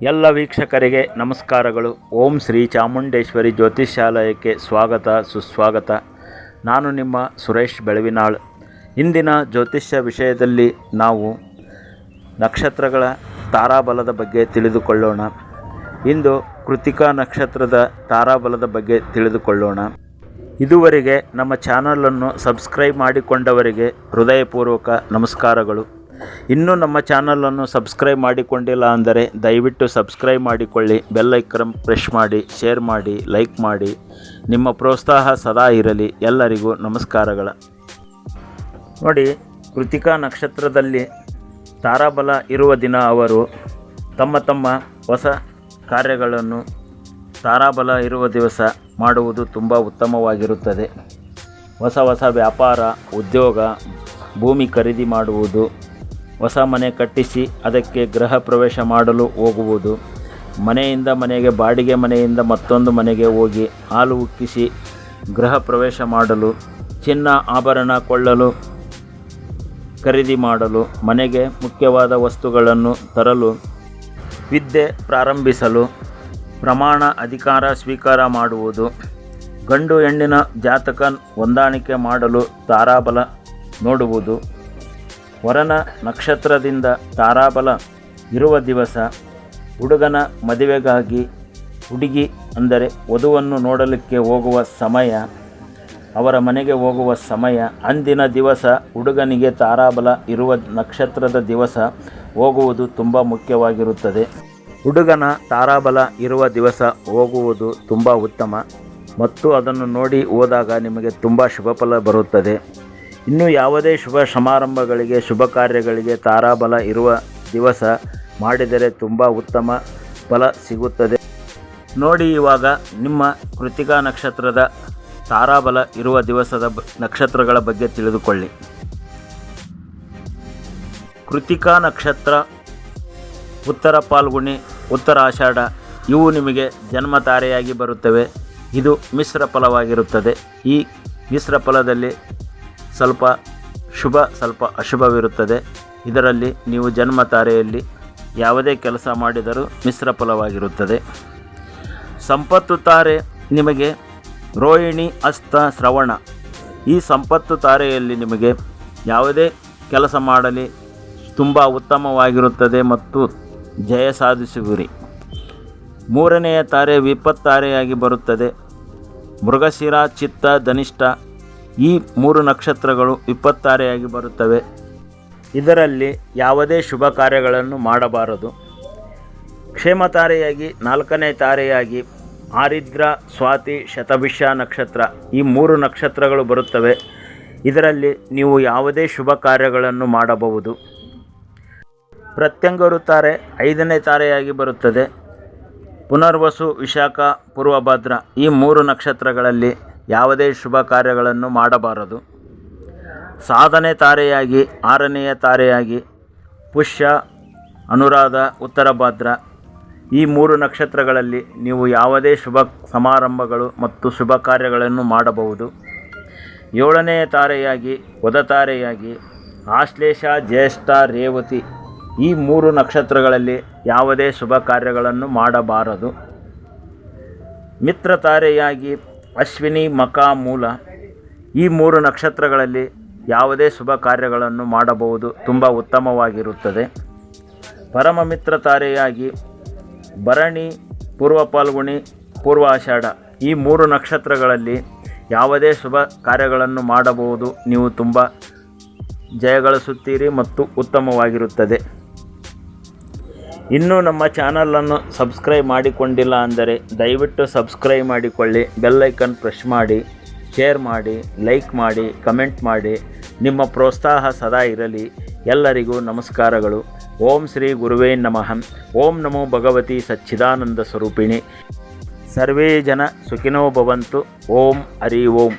ಎಲ್ಲ ವೀಕ್ಷಕರಿಗೆ ನಮಸ್ಕಾರಗಳು. ಓಂ ಶ್ರೀ ಚಾಮುಂಡೇಶ್ವರಿ ಜ್ಯೋತಿಷ್ಯಾಲಯಕ್ಕೆ ಸ್ವಾಗತ ಸುಸ್ವಾಗತ. ನಾನು ನಿಮ್ಮ ಸುರೇಶ್ ಬೆಳವಿನಾಳ್. ಇಂದಿನ ಜ್ಯೋತಿಷ್ಯ ವಿಷಯದಲ್ಲಿ ನಾವು ನಕ್ಷತ್ರಗಳ ತಾರಾಬಲದ ಬಗ್ಗೆ ತಿಳಿದುಕೊಳ್ಳೋಣ. ಇಂದು ಕೃತಿಕಾ ನಕ್ಷತ್ರದ ತಾರಾಬಲದ ಬಗ್ಗೆ ತಿಳಿದುಕೊಳ್ಳೋಣ. ಇದುವರೆಗೆ ನಮ್ಮ ಚಾನಲನ್ನು ಸಬ್ಸ್ಕ್ರೈಬ್ ಮಾಡಿಕೊಂಡವರಿಗೆ ಹೃದಯಪೂರ್ವಕ ನಮಸ್ಕಾರಗಳು. ಇನ್ನೂ ನಮ್ಮ ಚಾನಲನ್ನು ಸಬ್ಸ್ಕ್ರೈಬ್ ಮಾಡಿಕೊಂಡಿಲ್ಲ ಅಂದರೆ ದಯವಿಟ್ಟು ಸಬ್ಸ್ಕ್ರೈಬ್ ಮಾಡಿಕೊಳ್ಳಿ, ಬೆಲ್ ಐಕಾನ್ ಪ್ರೆಸ್ ಮಾಡಿ, ಶೇರ್ ಮಾಡಿ, ಲೈಕ್ ಮಾಡಿ. ನಿಮ್ಮ ಪ್ರೋತ್ಸಾಹ ಸದಾ ಇರಲಿ. ಎಲ್ಲರಿಗೂ ನಮಸ್ಕಾರಗಳ. ನೋಡಿ, ಕೃತಿಕಾ ನಕ್ಷತ್ರದಲ್ಲಿ ತಾರಾಬಲ ಇರುವ ದಿನ ಅವರು ತಮ್ಮ ಹೊಸ ಕಾರ್ಯಗಳನ್ನು ತಾರಾಬಲ ಇರುವ ದಿವಸ ಮಾಡುವುದು ತುಂಬ ಉತ್ತಮವಾಗಿರುತ್ತದೆ. ಹೊಸ ವ್ಯಾಪಾರ, ಉದ್ಯೋಗ, ಭೂಮಿ ಖರೀದಿ ಮಾಡುವುದು, ಹೊಸ ಮನೆ ಕಟ್ಟಿಸಿ ಅದಕ್ಕೆ ಗೃಹ ಪ್ರವೇಶ ಮಾಡಲು ಹೋಗುವುದು, ಮನೆಯಿಂದ ಮನೆಗೆ, ಬಾಡಿಗೆ ಮನೆಯಿಂದ ಮತ್ತೊಂದು ಮನೆಗೆ ಹೋಗಿ ಹಾಲು ಉಕ್ಕಿಸಿ ಗೃಹ ಪ್ರವೇಶ ಮಾಡಲು, ಚಿನ್ನ ಆಭರಣ ಕೊಳ್ಳಲು, ಖರೀದಿ ಮಾಡಲು, ಮನೆಗೆ ಮುಖ್ಯವಾದ ವಸ್ತುಗಳನ್ನು ತರಲು, ವಿದ್ಯೆ ಪ್ರಾರಂಭಿಸಲು, ಪ್ರಮಾಣ ಅಧಿಕಾರ ಸ್ವೀಕಾರ ಮಾಡುವುದು, ಗಂಡು ಹೆಣ್ಣಿನ ಜಾತಕ ಹೊಂದಾಣಿಕೆ ಮಾಡಲು ತಾರಾಬಲ ನೋಡುವುದು, ವರನ ನಕ್ಷತ್ರದಿಂದ ತಾರಾಬಲ ಇರುವ ದಿವಸ ಹುಡುಗನ ಮದುವೆಗಾಗಿ ಹುಡುಗಿ ಅಂದರೆ ವಧುವನ್ನು ನೋಡಲಿಕ್ಕೆ ಹೋಗುವ ಸಮಯ, ಅವರ ಮನೆಗೆ ಹೋಗುವ ಸಮಯ, ಅಂದಿನ ದಿವಸ ಹುಡುಗನಿಗೆ ತಾರಾಬಲ ಇರುವ ನಕ್ಷತ್ರದ ದಿವಸ ಹೋಗುವುದು ತುಂಬ ಮುಖ್ಯವಾಗಿರುತ್ತದೆ. ಹುಡುಗನ ತಾರಾಬಲ ಇರುವ ದಿವಸ ಹೋಗುವುದು ತುಂಬ ಉತ್ತಮ ಮತ್ತು ಅದನ್ನು ನೋಡಿ ಹೋದಾಗ ನಿಮಗೆ ತುಂಬ ಶುಭ ಫಲ ಬರುತ್ತದೆ. ಇನ್ನು ಯಾವುದೇ ಶುಭ ಸಮಾರಂಭಗಳಿಗೆ, ಶುಭ ಕಾರ್ಯಗಳಿಗೆ ತಾರಾಬಲ ಇರುವ ದಿವಸ ಮಾಡಿದರೆ ತುಂಬ ಉತ್ತಮ ಫಲ ಸಿಗುತ್ತದೆ. ನೋಡಿ, ಇವಾಗ ನಿಮ್ಮ ಕೃತಿಕಾ ನಕ್ಷತ್ರದ ತಾರಾಬಲ ಇರುವ ದಿವಸದ ನಕ್ಷತ್ರಗಳ ಬಗ್ಗೆ ತಿಳಿದುಕೊಳ್ಳಿ. ಕೃತಿಕಾ ನಕ್ಷತ್ರ, ಉತ್ತರ ಫಾಲ್ಗುಣಿ, ಉತ್ತರ ಆಷಾಢ ಇವು ನಿಮಗೆ ಜನ್ಮ ತಾರೆಯಾಗಿ ಬರುತ್ತವೆ. ಇದು ಮಿಶ್ರ ಫಲವಾಗಿರುತ್ತದೆ. ಈ ಮಿಶ್ರ ಫಲದಲ್ಲಿ ಸ್ವಲ್ಪ ಶುಭ, ಸ್ವಲ್ಪ ಅಶುಭವಿರುತ್ತದೆ. ಇದರಲ್ಲಿ ನೀವು ಜನ್ಮ ತಾರೆಯಲ್ಲಿ ಯಾವುದೇ ಕೆಲಸ ಮಾಡಿದರೂ ಮಿಶ್ರ ಫಲವಾಗಿರುತ್ತದೆ. ಸಂಪತ್ತು ತಾರೆ ನಿಮಗೆ ರೋಹಿಣಿ, ಹಸ್ತ, ಶ್ರವಣ ಈ ಸಂಪತ್ತು ತಾರೆಯಲ್ಲಿ ನಿಮಗೆ ಯಾವುದೇ ಕೆಲಸ ಮಾಡಲಿ ತುಂಬ ಉತ್ತಮವಾಗಿರುತ್ತದೆ ಮತ್ತು ಜಯ ಸಾಧಿಸುವಿರಿ. ಮೂರನೆಯ ತಾರೆ ವಿಪತ್ತಾರೆಯಾಗಿ ಬರುತ್ತದೆ. ಮೃಗಶಿರ, ಚಿತ್ತ, ಧನಿಷ್ಠ ಈ ಮೂರು ನಕ್ಷತ್ರಗಳು ವಿಪತ್ತಾರೆಯಾಗಿ ಬರುತ್ತವೆ. ಇದರಲ್ಲಿ ಯಾವುದೇ ಶುಭ ಕಾರ್ಯಗಳನ್ನು ಮಾಡಬಾರದು. ಕ್ಷೇಮತಾರೆಯಾಗಿ ನಾಲ್ಕನೇ ತಾರೆಯಾಗಿ ಆರಿದ್ರ, ಸ್ವಾತಿ, ಶತಭಿಷ ನಕ್ಷತ್ರ ಈ ಮೂರು ನಕ್ಷತ್ರಗಳು ಬರುತ್ತವೆ. ಇದರಲ್ಲಿ ನೀವು ಯಾವುದೇ ಶುಭ ಕಾರ್ಯಗಳನ್ನು ಮಾಡಬಹುದು. ಪ್ರತ್ಯಂಗರು ತಾರೆ ಐದನೇ ತಾರೆಯಾಗಿ ಬರುತ್ತದೆ. ಪುನರ್ವಸು, ವಿಶಾಖ, ಪೂರ್ವಭದ್ರ ಈ ಮೂರು ನಕ್ಷತ್ರಗಳಲ್ಲಿ ಯಾವುದೇ ಶುಭ ಕಾರ್ಯಗಳನ್ನು ಮಾಡಬಾರದು. ಸಾಧನೆ ತಾರೆಯಾಗಿ ಆರನೆಯ ತಾರೆಯಾಗಿ ಪುಷ್ಯ, ಅನುರಾಧ, ಉತ್ತರ ಭಾದ್ರ ಈ ಮೂರು ನಕ್ಷತ್ರಗಳಲ್ಲಿ ನೀವು ಯಾವುದೇ ಶುಭ ಸಮಾರಂಭಗಳು ಮತ್ತು ಶುಭ ಕಾರ್ಯಗಳನ್ನು ಮಾಡಬಹುದು. ಏಳನೆಯ ತಾರೆಯಾಗಿ ವದತಾರೆಯಾಗಿ ಆಶ್ಲೇಷ, ಜ್ಯೇಷ್ಠ, ರೇವತಿ ಈ ಮೂರು ನಕ್ಷತ್ರಗಳಲ್ಲಿ ಯಾವುದೇ ಶುಭ ಕಾರ್ಯಗಳನ್ನು ಮಾಡಬಾರದು. ಮಿತ್ರ ತಾರೆಯಾಗಿ ಅಶ್ವಿನಿ, ಮಖ, ಮೂಲ ಈ ಮೂರು ನಕ್ಷತ್ರಗಳಲ್ಲಿ ಯಾವುದೇ ಶುಭ ಕಾರ್ಯಗಳನ್ನು ಮಾಡಬಹುದು, ತುಂಬ ಉತ್ತಮವಾಗಿರುತ್ತದೆ. ಪರಮ ಮಿತ್ರ ತಾರೆಯಾಗಿ ಭರಣಿ, ಪೂರ್ವ ಫಾಲ್ಗುಣಿ, ಪೂರ್ವ ಆಷಾಢ ಈ ಮೂರು ನಕ್ಷತ್ರಗಳಲ್ಲಿ ಯಾವುದೇ ಶುಭ ಕಾರ್ಯಗಳನ್ನು ಮಾಡಬಹುದು. ನೀವು ತುಂಬ ಜಯಗಳಿಸುತ್ತೀರಿ ಮತ್ತು ಉತ್ತಮವಾಗಿರುತ್ತದೆ. ಇನ್ನೂ ನಮ್ಮ ಚಾನಲನ್ನು ಸಬ್ಸ್ಕ್ರೈಬ್ ಮಾಡಿಕೊಂಡಿಲ್ಲ ಅಂದರೆ ದಯವಿಟ್ಟು ಸಬ್ಸ್ಕ್ರೈಬ್ ಮಾಡಿಕೊಳ್ಳಿ, ಬೆಲ್ ಐಕಾನ್ ಪ್ರೆಸ್ ಮಾಡಿ, ಶೇರ್ ಮಾಡಿ, ಲೈಕ್ ಮಾಡಿ, ಕಮೆಂಟ್ ಮಾಡಿ. ನಿಮ್ಮ ಪ್ರೋತ್ಸಾಹ ಸದಾ ಇರಲಿ. ಎಲ್ಲರಿಗೂ ನಮಸ್ಕಾರಗಳು. ಓಂ ಶ್ರೀ ಗುರುವೇ ನಮಃ. ಓಂ ನಮೋ ಭಗವತಿ ಸಚ್ಚಿದಾನಂದ ಸ್ವರೂಪಿಣಿ. ಸರ್ವೇ ಜನ ಸುಖಿನೋ ಭವಂತು. ಓಂ ಹರಿ ಓಂ.